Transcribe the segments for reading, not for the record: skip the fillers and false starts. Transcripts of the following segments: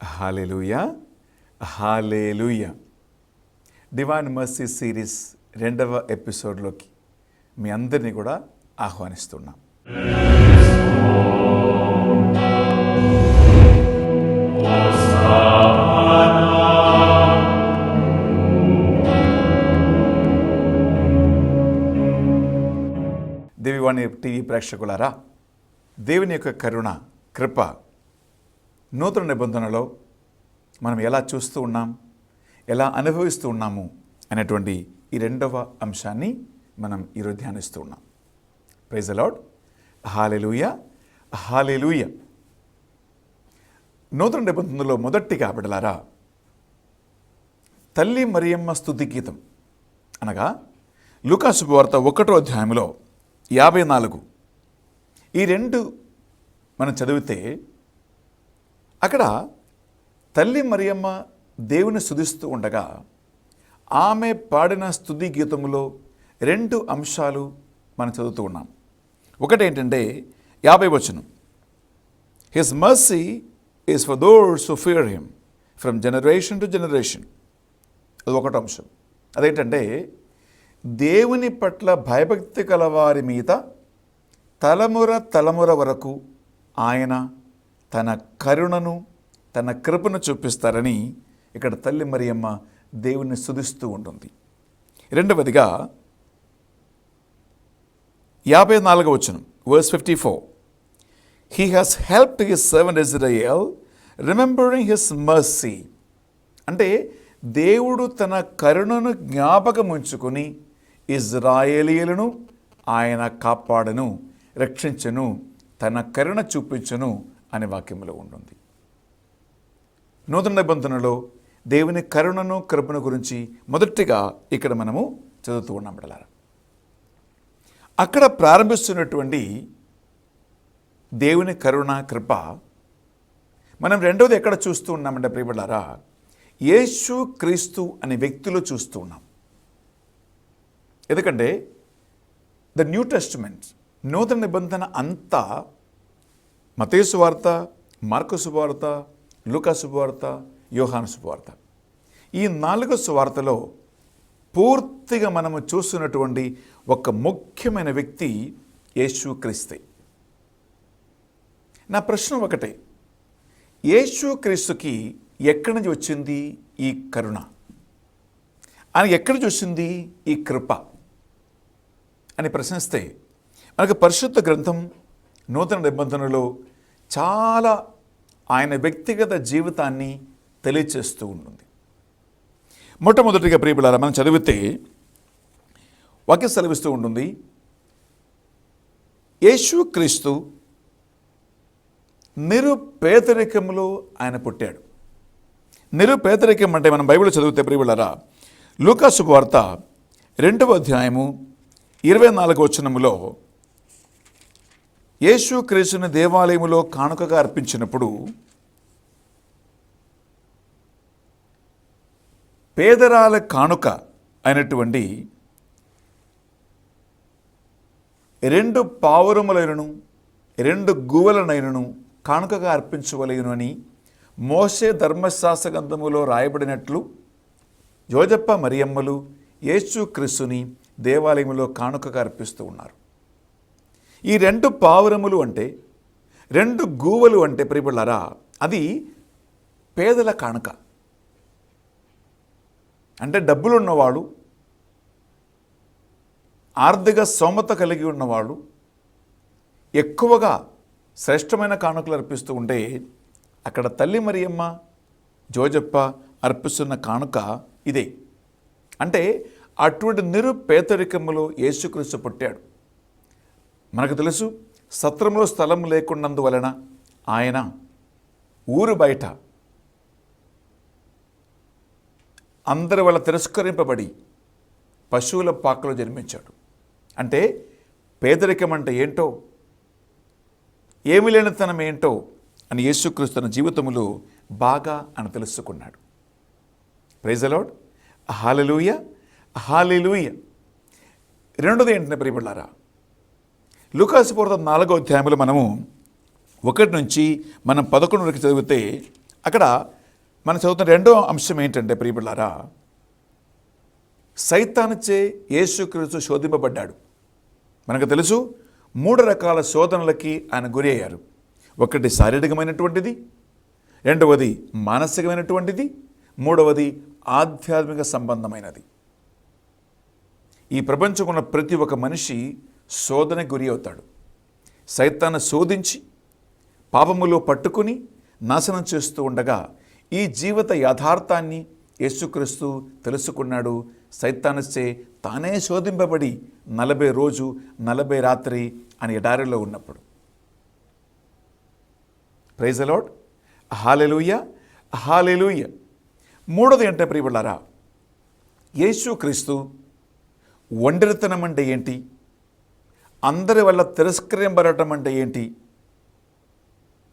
హల్లెలూయా, హల్లెలూయా. Divine mercy series 2వ ఎపిసోడ్లోకి మీ అందరినీ కూడా ఆహ్వానిస్తున్నాం. దేవివాణి టీవీ ప్రేక్షకులారా, దేవుని యొక్క కరుణ, కృప నూతన నిబంధనలో మనం ఎలా చూస్తూ ఉన్నాం, ఎలా అనుభవిస్తూ ఉన్నాము అనేటువంటి ఈ 2వ అంశాన్ని మనం ఈరోజు ధ్యానిస్తూ ఉన్నాం. Praise the Lord. Hallelujah, hallelujah. నూతన నిబంధనలో మొదటిగా బిడ్డలారా, తల్లి మరియమ్మ స్తుతి గీతం అనగా లూకా శుభవార్త 1వ అధ్యాయంలో 54 ఈ 2 మనం చదివితే అక్కడ తల్లి మరియమ్మ దేవుని స్తుతిస్తూ ఉండగా ఆమె పాడిన స్తుతి గీతములో 2 అంశాలు మనం చదువుతూ ఉన్నాం. ఒకటేంటంటే 50వ వచనం, his mercy is for those who fear him from generation to generation. అది ఒకటి అంశం. అదేంటంటే దేవుని పట్ల భయభక్తి కలవారి మీద తలముర వరకు ఆయన తన కరుణను, తన కృపను చూపిస్తారని ఇక్కడ తల్లి మరియమ్మ దేవుని స్తుతిస్తూ ఉంటుంది. రెండవదిగా 54వ వచనం, verse 54, he has helped his servant Israel remembering his mercy. అంటే దేవుడు తన కరుణను జ్ఞాపకం ఉంచుకొని ఇజ్రాయేలీయులను ఆయన కాపాడను, రక్షించను, తన కరుణ చూపించను అనే వాక్యంలో ఉంటుంది. నూతన నిబంధనలో దేవుని కరుణను, కృపను గురించి మొదటిగా ఇక్కడ మనము చదువుతూ ఉన్నాం బిడ్డలారా. అక్కడ ప్రారంభిస్తున్నటువంటి దేవుని కరుణ, కృప మనం రెండవది ఎక్కడ చూస్తూ ఉన్నామంటే ప్రియబిడ్డలారా, యేసు క్రీస్తు అనే వ్యక్తిలో చూస్తూ ఉన్నాం. ఎందుకంటే ద న్యూ టెస్టిమెంట్, నూతన నిబంధన అంతా మత్తయి సువార్త, మార్కు సువార్త, లూకా సువార్త, యోహాను సువార్త, ఈ 4 సువార్తలో పూర్తిగా మనము చూస్తున్నటువంటి ఒక ముఖ్యమైన వ్యక్తి యేసు క్రీస్తే. నా ప్రశ్న ఒకటే, యేసు క్రీస్తుకి ఎక్కడి నుంచి వచ్చింది ఈ కరుణ? ఆయన ఎక్కడి నుంచి వచ్చింది ఈ కృప అని ప్రశ్నిస్తే మనకు పరిశుద్ధ గ్రంథం నూతన నిబంధనలో చాలా ఆయన వ్యక్తిగత జీవితాన్ని తెలియచేస్తూ ఉంటుంది. మొట్టమొదటిగా ప్రియబిడ్డలారా, మనం చదివితే వాక్యం సెలవిస్తూ ఉంటుంది, యేసు క్రీస్తు నిరుపేదరికంలో ఆయన పుట్టాడు. నిరుపేదరికం అంటే మనం బైబిల్ చదివితే ప్రియబిడ్డలారా, లూకా శుభవార్త 2వ అధ్యాయము 24వ వచనములో యేసు క్రీస్తుని దేవాలయములో కానుకగా అర్పించినప్పుడు పేదరాల కానుక అయినటువంటి 2 పావురములైనను 2 గువ్వలనైనను కానుకగా అర్పించవలెను అని మోషే ధర్మశాస్త్ర గ్రంథములో రాయబడినట్లు యోజప్ప మరియమ్మలు యేసు క్రీస్తుని దేవాలయంలో కానుకగా అర్పిస్తూ ఉన్నారు. ఈ 2 పావురములు అంటే, 2 గూవలు అంటే ప్రియబిడ్డలారా, అది పేదల కానుక. అంటే డబ్బులు ఉన్నవాడు, ఆర్థిక స్తోమత కలిగి ఉన్నవాడు ఎక్కువగా శ్రేష్టమైన కానుకలు అర్పిస్తూ ఉంటే, అక్కడ తల్లి మరియమ్మ, జోజప్ప అర్పిస్తున్న కానుక ఇదే. అంటే అటువంటి నిరుపేదరికములో యేసుక్రీస్తు పుట్టాడు. మనకు తెలుసు, సత్రంలో స్థలం లేకున్నందువలన ఆయన ఊరు బయట అందరి వల్ల తిరస్కరింపబడి పశువుల పాకలో జన్మించాడు. అంటే పేదరికం అంటే ఏంటో, ఏమి లేనితనం ఏంటో అని యేసుక్రీస్తు తన జీవితములో బాగా అని తెలుసుకున్నాడు. Praise the Lord. Hallelujah, hallelujah. రెండోది ఏంటంటే ప్రియబిడ్డలారా, లూకా సువార్త 4వ అధ్యాయంలో మనము 1 నుంచి మనం 11 వరకు చదివితే అక్కడ మనం చదువుతున్న రెండో అంశం ఏంటంటే ప్రియబిడ్డలారా, సైతానుచే యేసుక్రీస్తు శోధింపబడ్డాడు. మనకు తెలుసు 3 రకాల శోధనలకి ఆయన గురి అయ్యారు. ఒకటి శారీరకమైనటువంటిది, రెండవది మానసికమైనటువంటిది, మూడవది ఆధ్యాత్మిక సంబంధమైనది. ఈ ప్రపంచంలో ఉన్న ప్రతి ఒక్క మనిషి శోధనకు గురి అవుతాడు. సైతాన్ని శోధించి పాపములో పట్టుకుని నాశనం చేస్తూ ఉండగా ఈ జీవిత యథార్థాన్ని యేసుక్రీస్తు తెలుసుకున్నాడు. సైతానుచే తానే శోధింపబడి 40 రోజు 40 రాత్రి అని ఎడారిలో ఉన్నప్పుడు. ప్రైజ్ ది లార్డ్, హల్లెలూయా, హల్లెలూయా. మూడోది అంటే ప్రియబిడ్డలారా, యేసుక్రీస్తు ఒంటరితనం అంటే ఏంటి, అందరి వల్ల తిరస్కరింపబడటం అంటే ఏంటి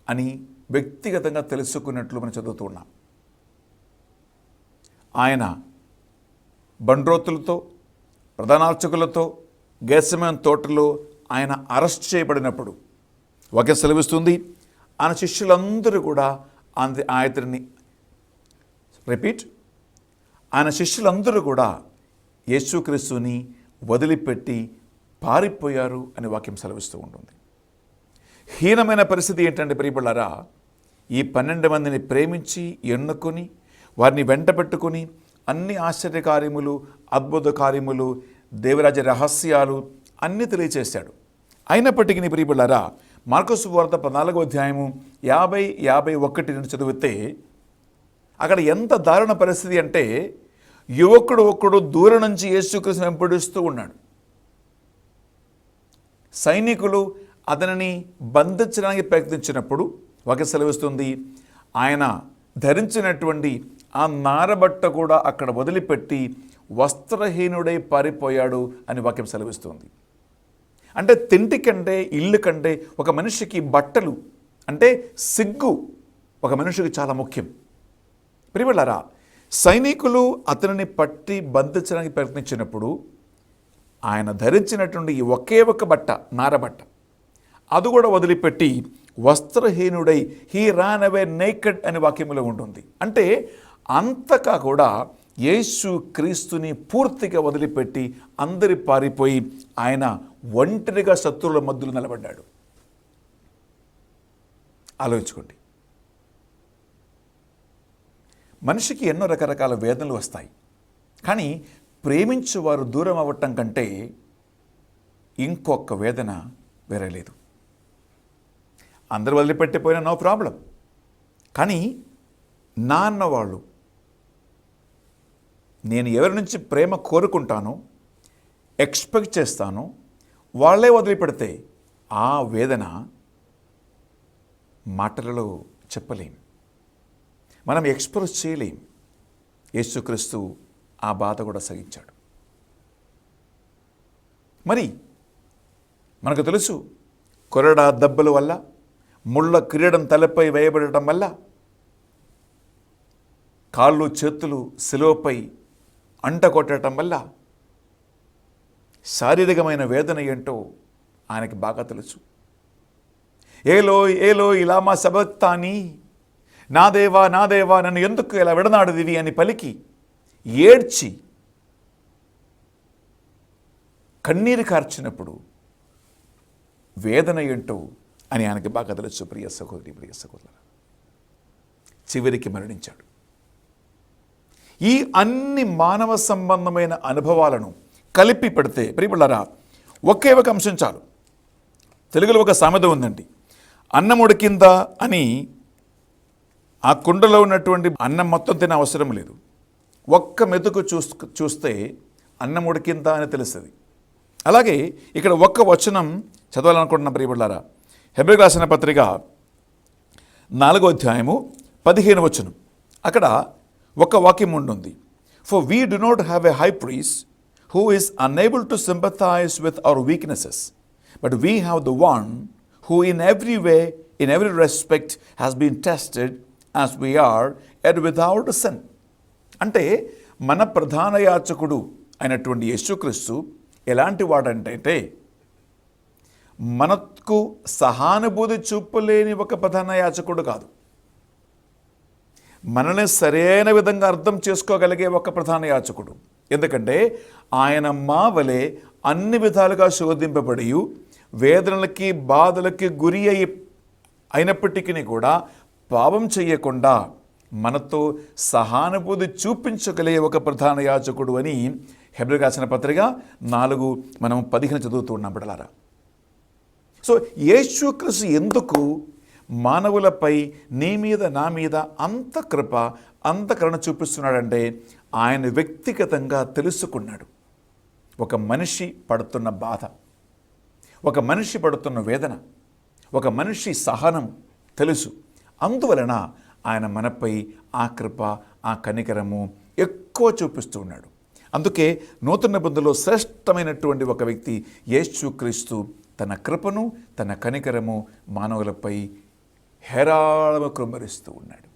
అని వ్యక్తిగతంగా తెలుసుకున్నట్లు మనం చదువుతూ ఉన్నాం. ఆయన బండ్రోతులతో ప్రధానార్చకులతో గెత్సెమనే తోటలో ఆయన అరెస్ట్ చేయబడినప్పుడు వాక్యం సెలవిస్తుంది, ఆయన శిష్యులందరూ కూడా ఆయన శిష్యులందరూ కూడా యేసుక్రీస్తుని వదిలిపెట్టి పారిపోయారు అని వాక్యం సెలవిస్తూ ఉంటుంది. హీనమైన పరిస్థితి ఏంటంటే ప్రియబిడ్డలారా, ఈ 12 మందిని ప్రేమించి ఎన్నుకొని వారిని వెంట పెట్టుకుని అన్ని ఆశ్చర్యకార్యములు, అద్భుత కార్యములు, దేవరాజ్య రహస్యాలు అన్నీ తెలియచేశాడు. అయినప్పటికీ ప్రియబిడ్డలారా, మార్కు సువార్త 14వ అధ్యాయము 50-51 నుండి చదివితే అక్కడ ఎంత దారుణ పరిస్థితి అంటే, యువకుడు ఒకడు దూరం నుంచి యేసుక్రీస్తుని వెంబడిస్తూ ఉన్నాడు. సైనికులు అతనిని బంధించడానికి ప్రయత్నించినప్పుడు వాక్యం సెలవిస్తుంది, ఆయన ధరించినటువంటి ఆ నారబట్ట కూడా అక్కడ వదిలిపెట్టి వస్త్రహీనుడై పారిపోయాడు అని వాక్యం సెలవిస్తుంది. అంటే తిండి కంటే, ఇల్లు కంటే ఒక మనిషికి బట్టలు అంటే సిగ్గు ఒక మనిషికి చాలా ముఖ్యం. ప్రియబిడ్డలారా, సైనికులు అతనిని పట్టి బంధించడానికి ప్రయత్నించినప్పుడు ఆయన ధరించినటువంటి ఈ ఒకే ఒక బట్ట, నారబట్ట, అది కూడా వదిలిపెట్టి వస్త్రహీనుడై హీ రాన్ అవే నేకెడ్ అనే వాక్యములో ఉంటుంది. అంటే అంతగా కూడా యేసు క్రీస్తుని పూర్తిగా వదిలిపెట్టి అందరి పారిపోయి ఆయన ఒంటరిగా శత్రువుల మధ్యలో నిలబడ్డాడు. ఆలోచించుకోండి. మనిషికి ఎన్నో రకరకాల వేదనలు వస్తాయి, కానీ ప్రేమించువారు దూరం అవ్వటం కంటే ఇంకొక వేదన వేరే లేదు. అందరూ వదిలిపెట్టిపోయినా నో ప్రాబ్లం, కానీ నా అన్నవాళ్ళు, నేను ఎవరి నుంచి ప్రేమ కోరుకుంటానో, ఎక్స్పెక్ట్ చేస్తానో, వాళ్ళే వదిలిపెడితే ఆ వేదన మాటలలో చెప్పలేం, మనం ఎక్స్ప్రెస్ చేయలేం. యేసుక్రీస్తు ఆ బాధ కూడా సహించాడు. మరి మనకు తెలుసు, కొరడా దెబ్బల వల్ల, ముళ్ళ కిరీటం తలపై వేయబడటం వల్ల, కాళ్ళు చేతులు శిలువపై అంటకొట్టడం వల్ల శారీరకమైన వేదన ఏంటో ఆయనకి బాగా తెలుసు. ఏలోయ్ ఏలోయ్ లామా సబక్తానీ, నా దేవా నా దేవా నన్ను ఎందుకు ఇలా విడనాడదివి అని పలికి ఏడ్చి కన్నీరు కార్చినప్పుడు వేదన ఏంటో అని ఆయనకి బాగా తెలుసు. ప్రియ సహోదరి, ప్రియ సహోదరులారా, చివరికి మరణించాడు. ఈ అన్ని మానవ సంబంధమైన అనుభవాలను కలిపి పెడితే ప్రియబిడ్డలారా, ఒకే ఒక అంశం చాలు. తెలుగులో ఒక సామెత ఉందండి, అన్నం ఉడికిందా అని ఆ కుండలో ఉన్నటువంటి అన్నం మొత్తం తినే అవసరం లేదు, ఒక్క మెతుకు చూస్తే అన్నం ఉడికిందా అని తెలుస్తుంది. అలాగే ఇక్కడ ఒక్క వచనం చదవాలనుకుంటున్న ప్రియబిడ్డలారా, హెబ్రీ రాసిన పత్రిక 4వ అధ్యాయము 15వ వచనం, అక్కడ ఒక వాక్యం ఉంటుంది. For we do not have a high priest who is unable to sympathize with our weaknesses, but we have the one who in every way, in every respect has been tested as we are yet without sin. అంటే మన ప్రధాన యాజకుడు అయినటువంటి యేసుక్రీస్తు ఎలాంటి వాడంటే, మనకు సహానుభూతి చూపలేని ఒక ప్రధాన యాజకుడు కాదు. మనల్ని సరైన విధంగా అర్థం చేసుకోగలిగే ఒక ప్రధాన యాజకుడు. ఎందుకంటే ఆయన మా వలె అన్ని విధాలుగా శోధింపబడి వేదనలకి బాధలకి గురి అయినప్పటికీ కూడా పాపం చేయకుండా మనతో సహానుభూతి చూపించగలిగే ఒక ప్రధాన యాజకుడు అని హెబ్రీయులకు రాసిన పత్రిక 4:15 చదువుతూ ఉన్నాం బిడ్డలారా. సో యేసుక్రీస్తు ఎందుకు మానవులపై నీ మీద నా మీద అంత కృప అంత కరుణ చూపిస్తున్నాడంటే ఆయన వ్యక్తిగతంగా తెలుసుకున్నాడు. ఒక మనిషి పడుతున్న బాధ, ఒక మనిషి పడుతున్న వేదన, ఒక మనిషి సహనం తెలుసు. అందువలన ఆయన మనపై ఆ కృప ఆ కనికరము ఎక్కువ చూపిస్తూ ఉన్నాడు. అందుకే నూతన నిబంధనలో శ్రేష్టమైనటువంటి ఒక వ్యక్తి యేసుక్రీస్తు తన కృపను తన కనికరము మానవులపై హేరాళము కృమ్మరిస్తూ ఉన్నాడు.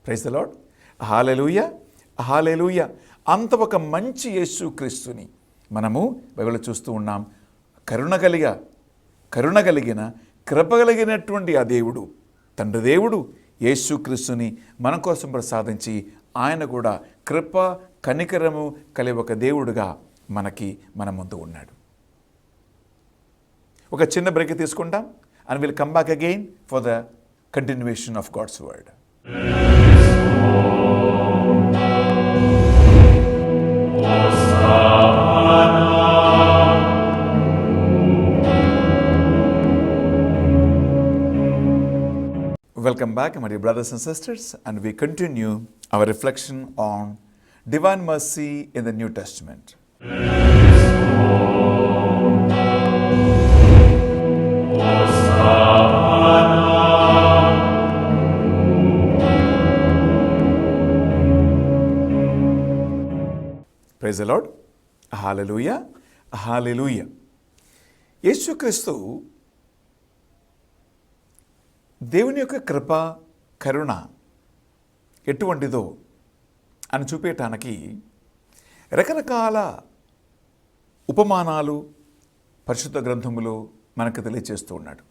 Praise the Lord. Hallelujah, hallelujah. అంత ఒక మంచి యేసుక్రీస్తుని మనము బైబిల్లో చూస్తూ ఉన్నాం. కరుణ కలిగిన కృప కలిగినటువంటి ఆ దేవుడు, తండ్రి దేవుడు యేసుక్రీస్తుని మన కోసం ప్రసాదించి ఆయన కూడా కృప కనికరము కలిగి ఒక దేవుడుగా మన ముందు ఉన్నాడు. ఒక చిన్న బ్రేక్ తీసుకుంటాం and will come back again for the continuation of God's word. Welcome back, my dear brothers and sisters, and we continue our reflection on divine mercy in the New Testament. Praise the Lord. Hallelujah. Hallelujah. యేసుక్రీస్తు దేవుని యొక్క కృప కరుణ ఎటువంటిదో అని చూపేయటానికి రకరకాల ఉపమానాలు పరిశుద్ధ గ్రంథములో మనకు తెలియజేస్తూ ఉన్నాడు.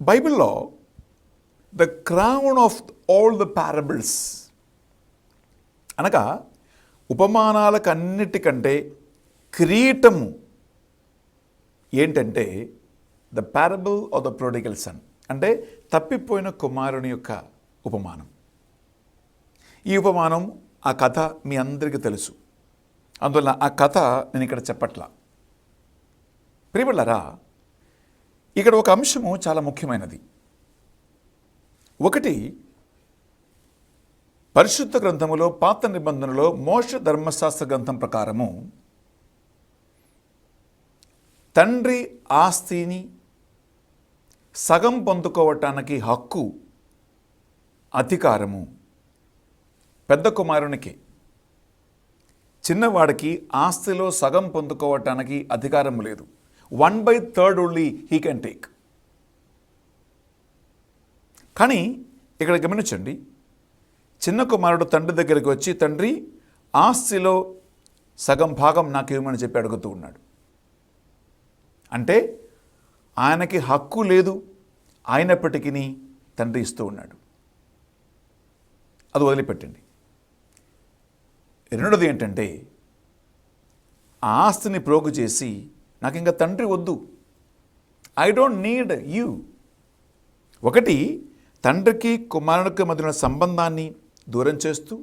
బైబిల్లో the crown of all the parables అనగా ఉపమానాలకు అన్నిటికంటే కిరీటము ఏంటంటే the parable of the prodigal son, అంటే తప్పిపోయిన కుమారుని యొక్క ఉపమానం. ఈ ఉపమానం ఆ కథ మీ అందరికీ తెలుసు, అందువల్ల ఆ కథ నేను ఇక్కడ చెప్పట్లా. ప్రియబిళ్ళారా, ఇక్కడ ఒక అంశము చాలా ముఖ్యమైనది. ఒకటి, పరిశుద్ధ గ్రంథములో పాత నిబంధనలో మోషే ధర్మశాస్త్ర గ్రంథం ప్రకారము తండ్రి ఆస్తిని సగం పొందుకోవటానికి హక్కు అధికారము పెద్ద కుమారునికి, చిన్నవాడికి ఆస్తిలో సగం పొందుకోవటానికి అధికారం లేదు. 1/3 ఓన్లీ హీ కెన్ టేక్. కానీ ఇక్కడ గమనించండి, చిన్న కుమారుడు తండ్రి దగ్గరికి వచ్చి, తండ్రి ఆస్తిలో సగం భాగం నాకు ఇవ్వమని చెప్పి అడుగుతూ ఉన్నాడు. అంటే ఆయనకి హక్కు లేదు, అయినప్పటికీ తండ్రి ఇస్తూ ఉన్నాడు. అది వదిలిపెట్టండి. రెండోది ఏంటంటే, ఆ ఆస్తిని ప్రోగు చేసి నాకు ఇంకా తండ్రి వద్దు, ఐ డోంట్ నీడ్ యూ. ఒకటి, తండ్రికి కుమారునికి మధ్య సంబంధాన్ని దూరం చేస్తూ,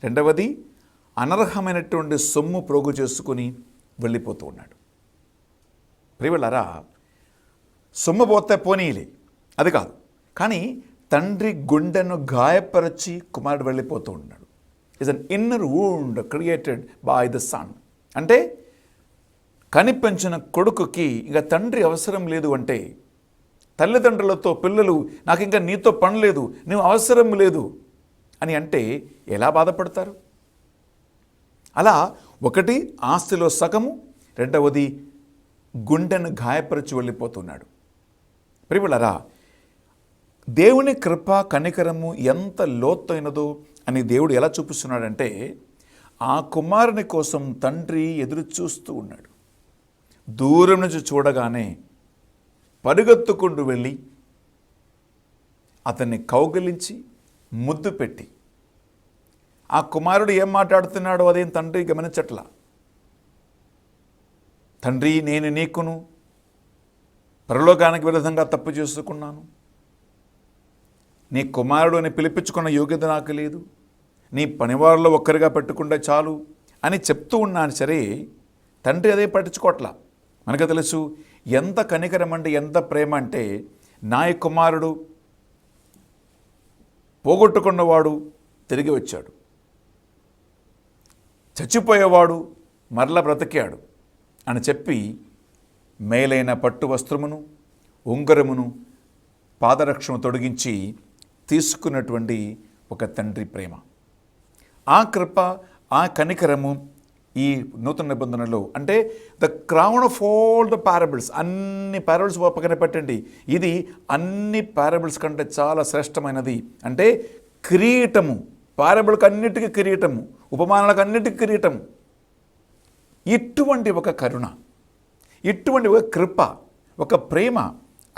రెండవది అనర్హమైనటువంటి సొమ్ము ప్రోగు చేసుకుని వెళ్ళిపోతూ ఉన్నాడు. ప్రియబిళ్ళారా, సొమ్ము పోతే పోనీలే, అది కాదు, కానీ తండ్రి గుండెను గాయపరచి కుమారుడు వెళ్ళిపోతూ ఉన్నాడు. Is an inner wound created by the son. అంటే కనిపించిన కొడుకుకి ఇంకా తండ్రి అవసరం లేదు అంటే, తల్లిదండ్రులతో పిల్లలు నాకు ఇంకా నీతో పని లేదు, నువ్వు అవసరం లేదు అని అంటే ఎలా బాధపడతారు? అలా ఒకటి ఆస్తిలో సగము, రెండవది గుండెను గాయపరచి వెళ్ళిపోతున్నాడు. ప్రియబిళ్ళారా, దేవుని కృప కనికరము ఎంత లోతైనదో అని దేవుడు ఎలా చూపిస్తున్నాడంటే, ఆ కుమారుని కోసం తండ్రి ఎదురు చూస్తూ ఉన్నాడు. దూరం నుంచి చూడగానే పరిగెత్తుకుంటూ వెళ్ళి అతన్ని కౌగిలించి ముద్దు పెట్టి, ఆ కుమారుడు ఏం మాట్లాడుతున్నాడో అదేం తండ్రి గమనించట్లా. తండ్రి, నేను నీకును పరలోకానికి విరుద్ధంగా తప్పు చేసుకున్నాను, నీ కుమారుడు అని పిలిపించుకున్న యోగ్యత నాకు లేదు, నీ పనివారిలో ఒక్కరిగా పెట్టుకుంటే చాలు అని చెప్తూ ఉన్నాను. సరే, తండ్రి అదే పట్టించుకోవట్లా. మనకు తెలుసు ఎంత కనికరం అంటే, ఎంత ప్రేమ అంటే, నా కుమారుడు పోగొట్టుకున్నవాడు తిరిగి వచ్చాడు, చచ్చిపోయేవాడు మరల బ్రతికాడు అని చెప్పి మేలైన పట్టు వస్త్రమును, ఉంగరమును, పాదరక్షను తొడిగించి తీసుకున్నటువంటి ఒక తండ్రి ప్రేమ, ఆ కృప, ఆ కనికరము ఈ నూతన నిబంధనలో అంటే the crown of all the parables. అన్ని పారబుల్స్ పక్కన పెట్టండి, ఇది అన్ని పారబుల్స్ కంటే చాలా శ్రేష్టమైనది. అంటే కిరీటము, పారబుల్కి అన్నిటికీ కిరీటము, ఉపమానాలకు అన్నిటికీ కిరీటము. ఇటువంటి ఒక కరుణ, ఇటువంటి ఒక కృప, ఒక ప్రేమ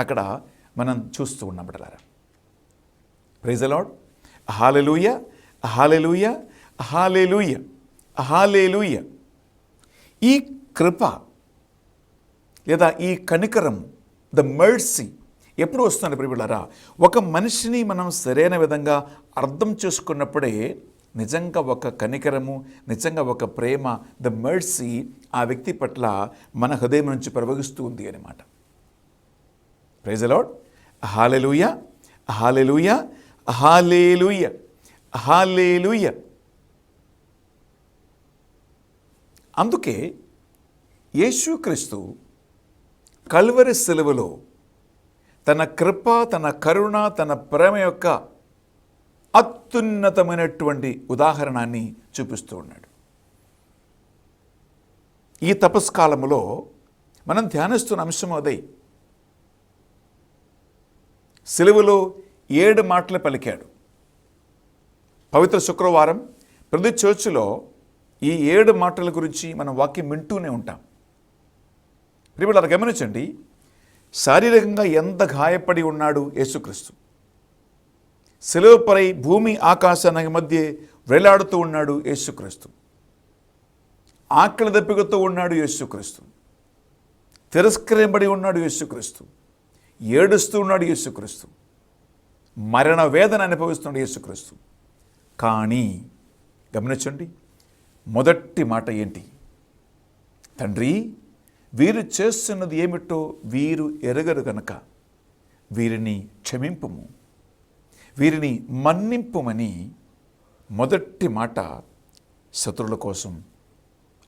అక్కడ మనం చూస్తూ ఉన్నాం బిడ్డలారా. Praise the Lord. Hallelujah, hallelujah, hallelujah, hallelujah. ఈ కృప లేదా ఈ కనికరం, ద మెర్సీ ఎప్పుడు వస్తుంది ప్రియలారా? ఒక మనిషిని మనం సరైన విధంగా అర్థం చేసుకున్నప్పుడే నిజంగా ఒక కనికరము, నిజంగా ఒక ప్రేమ, ద మెర్సీ ఆ వ్యక్తి పట్ల మన హృదయం నుంచి ప్రవహిస్తూ ఉంది అన్నమాట. Praise the Lord. Hallelujah, hallelujah, hallelujah, hallelujah. అందుకే యేసుక్రీస్తు కల్వరి సిలువలో తన కృప, తన కరుణ, తన ప్రేమ యొక్క అత్యున్నతమైనటువంటి ఉదాహరణాన్ని చూపిస్తూ ఉన్నాడు. ఈ తపస్కాలములో మనం ధ్యానిస్తున్న అంశం అదే. సిలువలో 7 మాటలు పలికాడు. పవిత్ర శుక్రవారం ప్రతి చర్చిలో ఈ 7 మాటల గురించి మనం వాక్యం వింటూనే ఉంటాం. ప్రియమైన గమనించండి, శారీరకంగా ఎంత గాయపడి ఉన్నాడు యేసుక్రీస్తు. శిలువపై భూమి ఆకాశానికి మధ్య వేలాడుతూ ఉన్నాడు యేసుక్రీస్తు. ఆకలి దప్పికతో ఉన్నాడు యేసుక్రీస్తు. తిరస్కరింపబడి ఉన్నాడు యేసుక్రీస్తు. ఏడుస్తూ ఉన్నాడు యేసుక్రీస్తు. మరణ వేదన అనుభవిస్తున్నాడు యేసుక్రీస్తు. కానీ గమనించండి, మొదటి మాట ఏంటి? తండ్రి, వీరు చేస్తున్నది ఏమిటో వీరు ఎరగరు గనక వీరిని క్షమింపుము, వీరిని మన్నింపుమని మొదటి మాట శత్రువుల కోసం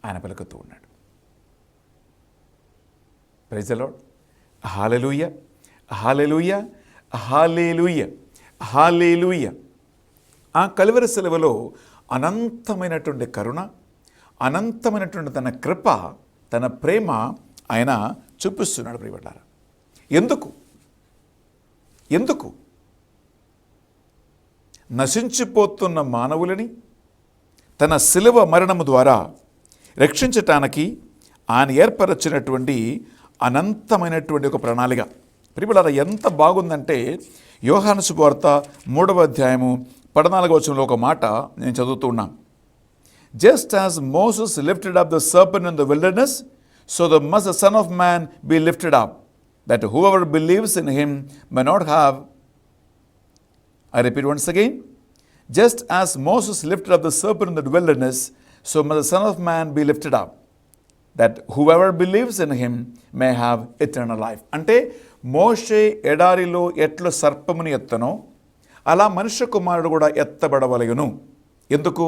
ఆయన పలుకుతూ ఉన్నాడు. Praise the Lord. Hallelujah, hallelujah, hallelujah, hallelujah. ఆ కల్వరి సిలువలో అనంతమైనటువంటి కరుణ, అనంతమైనటువంటి తన కృప, తన ప్రేమ ఆయన చూపిస్తున్నాడు ప్రియబడ్డారా. ఎందుకు నశించిపోతున్న మానవులని తన శిలువ మరణము ద్వారా రక్షించటానికి ఆయన ఏర్పరచినటువంటి అనంతమైనటువంటి ఒక ప్రణాళిక. ప్రియబడ్డారా, ఎంత బాగుందంటే యోహాను సువార్త 3వ అధ్యాయము 14వ వచనంలో ఒక మాట నేను చదువుతూ ఉన్నాను. Just as Moses lifted up the serpent in the wilderness, so must the Son of Man be lifted up, that whoever believes in him may not have. I repeat once again. Just as Moses lifted up the serpent in the wilderness, so must the Son of Man be lifted up, that whoever believes in him may have eternal life. అంటే మోషే ఎడారిలో ఎట్లు సర్పముని ఎత్తనో అలా మనుష్య కుమారుడు కూడా ఎత్తబడవలయును. ఎందుకు?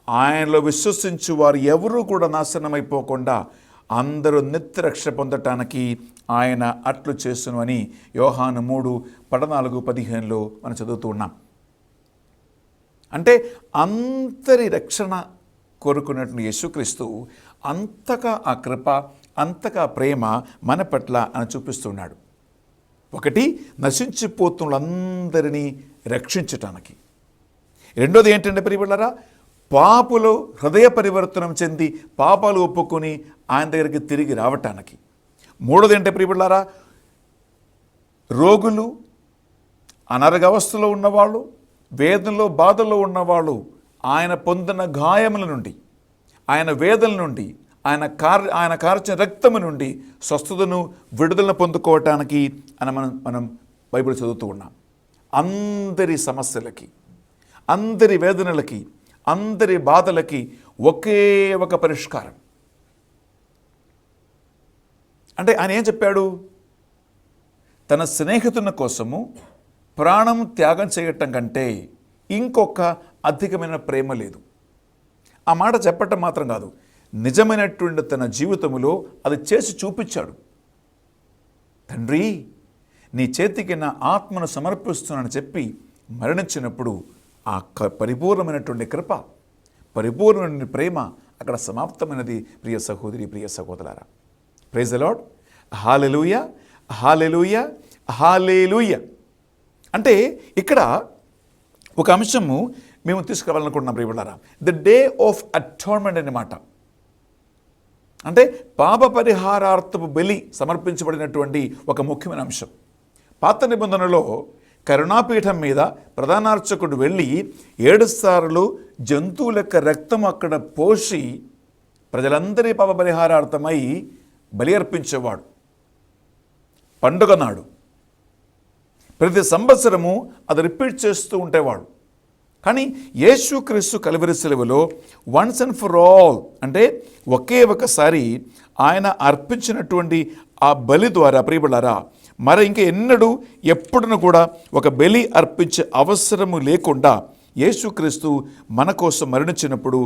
ఆయనలో విశ్వసించు వారు ఎవరూ కూడా నాశనమైపోకుండా అందరూ నిత్యరక్ష పొందటానికి ఆయన అట్లు చేస్తును అని యోహాను 3:14-15 మనం చదువుతూ ఉన్నాం. అంటే అందరి రక్షణ కోరుకున్నటువంటి యేసుక్రీస్తు అంతగా ఆ కృప, అంతగా ప్రేమ మన పట్ల అని చూపిస్తున్నాడు. ఒకటి, నశించిపోతున్నందరినీ రక్షించటానికి. రెండోది ఏంటంటే ప్రియబిడ్డలారా, పాపులు హృదయ పరివర్తనం చెంది పాపాలు ఒప్పుకొని ఆయన దగ్గరికి తిరిగి రావటానికి. మూడోది ఏంటంటే ప్రియబిడ్డలారా, రోగులు, అనర్గవస్థలో ఉన్నవాళ్ళు, వేదనలో బాధల్లో ఉన్నవాళ్ళు ఆయన పొందిన గాయముల నుండి, ఆయన వేదన నుండి, ఆయన కార్చిన రక్తము నుండి స్వస్థతను, విడుదలను పొందుకోవటానికి అని మనం బైబిల్ చదువుతూ ఉన్నాం. అందరి సమస్యలకి, అందరి వేదనలకి, అందరి బాధలకి ఒకే ఒక పరిష్కారం. అంటే ఆయన ఏం చెప్పాడు? తన స్నేహితుని కోసము ప్రాణం త్యాగం చేయటం కంటే ఇంకొక అధికమైన ప్రేమ లేదు. ఆ మాట చెప్పటం మాత్రం కాదు, నిజమైనటువంటి తన జీవితంలో అది చేసి చూపించాడు. తండ్రి, నీ చేతికి నా ఆత్మను సమర్పిస్తున్నానని చెప్పి మరణించినప్పుడు ఆ పరిపూర్ణమైనటువంటి కృప, పరిపూర్ణమైన ప్రేమ అక్కడ సమాప్తమైనది. ప్రియ సహోదరి, ప్రియ సహోదరులారా, praise the Lord. Hallelujah, hallelujah, హల్లెలూయా. అంటే ఇక్కడ ఒక అంశము మేము తీసుకురావాలనుకుంటున్నాం ప్రియబిడ్డలారా. ది డే ఆఫ్ అటార్న్మెంట్ అన్నమాట. అంటే పాప పరిహారార్థపు బలి సమర్పించబడినటువంటి ఒక ముఖ్యమైన అంశం. పాత నిబంధనలో కరుణాపీఠం మీద ప్రధానార్చకుడు వెళ్ళి 7 సార్లు జంతువుల యొక్క రక్తం అక్కడ పోసి ప్రజలందరి పాప పరిహారార్థమై బలి అర్పించేవాడు. పండుగ నాడు ప్రతి సంవత్సరము అది రిపీట్ చేస్తూ ఉండేవాడు. కానీ యేసుక్రీస్తు కల్వరి శిలువలో వన్స్ అండ్ ఫర్ ఆల్, అంటే ఒకే ఒకసారి ఆయన అర్పించినటువంటి ఆ బలి ద్వారా ప్రియబిడ్డలారా, మరి ఇంకా ఎప్పుడును కూడా ఒక బలి అర్పించే అవసరము లేకుండా యేసుక్రీస్తు మన కోసం మరణించినప్పుడు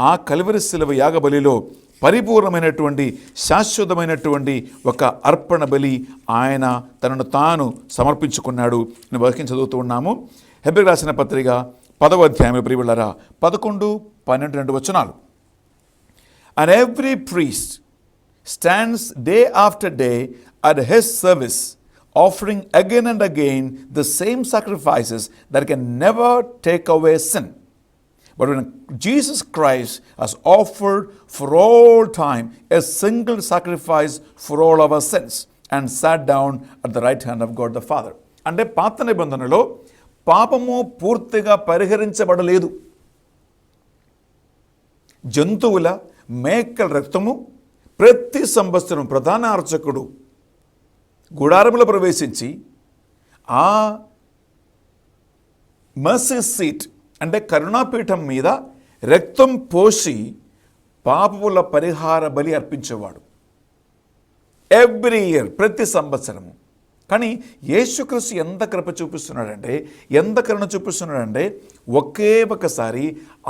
ఆ కల్వరి శిలువ యాగబలిలో పరిపూర్ణమైనటువంటి శాశ్వతమైనటువంటి ఒక అర్పణ బలి ఆయన తనను తాను సమర్పించుకున్నాడు. నేను వాక్యం చదువుతూ ఉన్నాము. హెబ్రీయులకు రాసిన పత్రిక 10వ అధ్యాయం ప్రియబిడ్డలారా 11, 12 వచనాలు. And every priest stands day after day at his service, offering again and again the same sacrifices that can never take away sin. But when Jesus Christ has offered for all time a single sacrifice for all our sins and sat down at the right hand of God the Father. అంటే పాత నిబంధనలో పాపము పూర్తిగా పరిహరించబడలేదు. జంతువుల, మేకల రక్తము ప్రతి సంవత్సరం ప్రధాన అర్చకుడు గుడారములో ప్రవేశించి ఆ మర్సీ సీట్ అంటే కరుణాపీఠం మీద రక్తం పోసి పాపముల పరిహార బలి అర్పించేవాడు ఎవ్రీ ఇయర్, ప్రతి సంవత్సరము. కానీ యేసుక్రీస్తు ఎంత కృప చూపిస్తున్నాడంటే, ఎంత కరుణ చూపిస్తున్నాడంటే, ఒకే ఒకసారి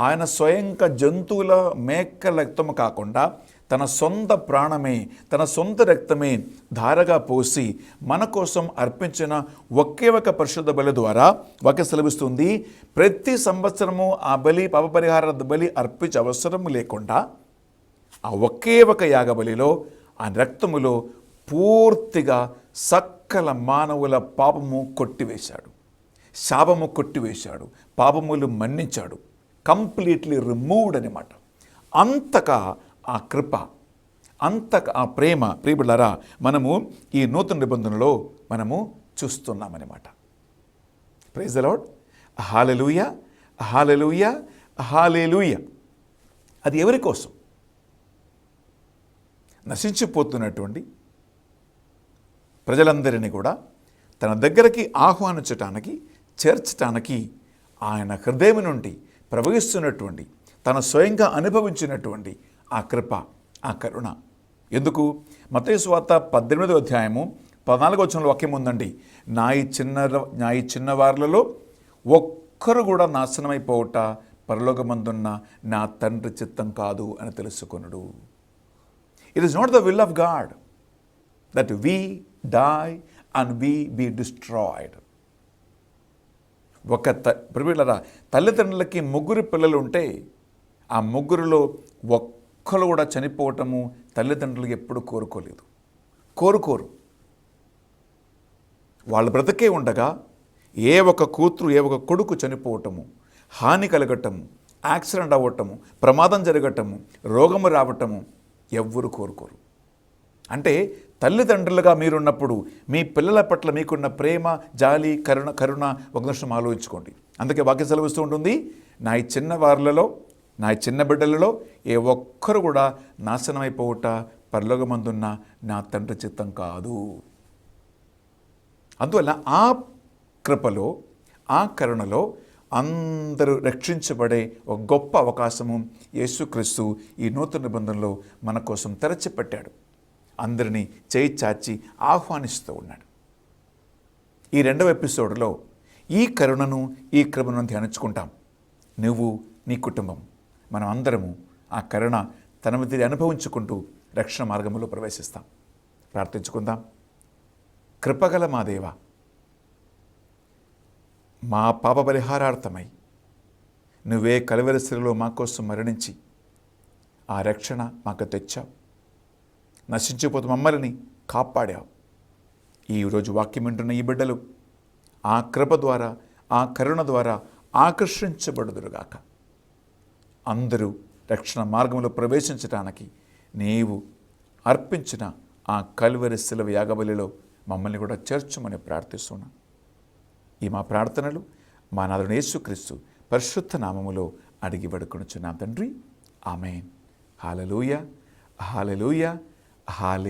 ఆయన స్వయంగా జంతువుల, మేకల రక్తము కాకుండా తన సొంత ప్రాణమే, తన సొంత రక్తమే ధారగా పోసి మన కోసం అర్పించిన ఒకే ఒక పరిశుద్ధ బలి ద్వారా వాక్యం సెలవిస్తుంది, ప్రతి సంవత్సరము ఆ బలి, పాప పరిహార బలి అర్పించే అవసరం లేకుండా ఆ ఒకే ఒక యాగబలిలో, ఆ రక్తములో పూర్తిగా సకల మానవుల పాపము కొట్టివేశాడు, శాపము కొట్టివేశాడు, పాపములు మన్నించాడు. కంప్లీట్లీ రిమూవ్డ్ అనమాట. అంతగా ఆ కృప, అంతగా ఆ ప్రేమ ప్రియబిడ్డలారా మనము ఈ నూతన నిబంధనలో మనము చూస్తున్నామన్నమాట. Praise the Lord. Hallelujah, hallelujah, hallelujah. అది ఎవరి కోసం? నశించిపోతున్నటువంటి ప్రజలందరినీ కూడా తన దగ్గరికి ఆహ్వానించటానికి, చేర్చటానికి ఆయన హృదయం నుండి ప్రవహిస్తున్నటువంటి, తన స్వయంగా అనుభవించినటువంటి ఆ కృప, ఆ కరుణ. ఎందుకు? మత్తయి సువార్త 18వ అధ్యాయము 14వ వచనంలో వాక్యం ఉందండి. నా ఈ చిన్నవార్లలో ఒక్కరు కూడా నాశనమైపోవట పరలోకమందున్న నా తండ్రి చిత్తం కాదు అని తెలుసుకొనుడు. It is not the will of God that we die and we be destroyed. ప్రియబిడ్డలారా, తల్లిదండ్రులకి 3 పిల్లలు ఉంటే ఆ 3లో ఒక్కరు కూడా చనిపోవటము తల్లిదండ్రులు ఎప్పుడు కోరుకోరు. వాళ్ళు బ్రతికే ఉండగా ఏ ఒక కూతురు, ఏ ఒక కొడుకు చనిపోవటము, హాని కలగటము, యాక్సిడెంట్ అవ్వటము, ప్రమాదం జరగటము, రోగము రావటము ఎవ్వరు కోరుకోరు. అంటే తల్లిదండ్రులుగా మీరున్నప్పుడు మీ పిల్లల పట్ల మీకున్న ప్రేమ, జాలి, కరుణ ఒక నిమిషం ఆలోచించుకోండి. అందుకే వాక్యం సెలవిస్తూ ఉంటుంది, నా ఈ చిన్న వారులలో, నా చిన్న బిడ్డలలో ఏ ఒక్కరు కూడా నాశనమైపోవుట పరలోకమందున్న నా తండ్రి చిత్తం కాదు. అందువల్ల ఆ కృపలో, ఆ కరుణలో అందరూ రక్షించబడే ఒక గొప్ప అవకాశము యేసుక్రీస్తు ఈ నూతన నిబంధనలో మన కోసం తెరచిపెట్టాడు. అందరినీ చేయి చాచి ఆహ్వానిస్తూ ఉన్నాడు. ఈ 2వ ఎపిసోడ్లో ఈ కరుణను, ఈ కృపను ధ్యానించుకుంటాం. నువ్వు, నీ కుటుంబం, మనం అందరము ఆ కరుణ తన మీద అనుభవించుకుంటూ రక్షణ మార్గంలో ప్రవేశిస్తాం. ప్రార్థించుకుందాం. కృపగల మా దేవ, మా పాప పరిహారార్థమై నువ్వే కలువరి శిలువలో మా కోసం మరణించి ఆ రక్షణ మాకు తెచ్చావు. నశించిపోతూ మమ్మల్ని కాపాడావు. ఈరోజు వాక్యం వింటున్న ఈ బిడ్డలు ఆ కృప ద్వారా, ఆ కరుణ ద్వారా ఆకర్షించబడుదురుగాక. అందరూ రక్షణ మార్గంలో ప్రవేశించడానికి నీవు అర్పించిన ఆ కలువరి శిలువ యాగబలిలో మమ్మల్ని కూడా చేర్చుమని ప్రార్థిస్తున్నాం. ఈ మా ప్రార్థనలు మా నాథుడైన యేసుక్రీస్తు పరిశుద్ధ నామములో అడిగి వేడుకొనుచున్నాం తండ్రి. ఆమేన్. హల్లెలూయా, హల్లెలూయా, హల్లెలూయా.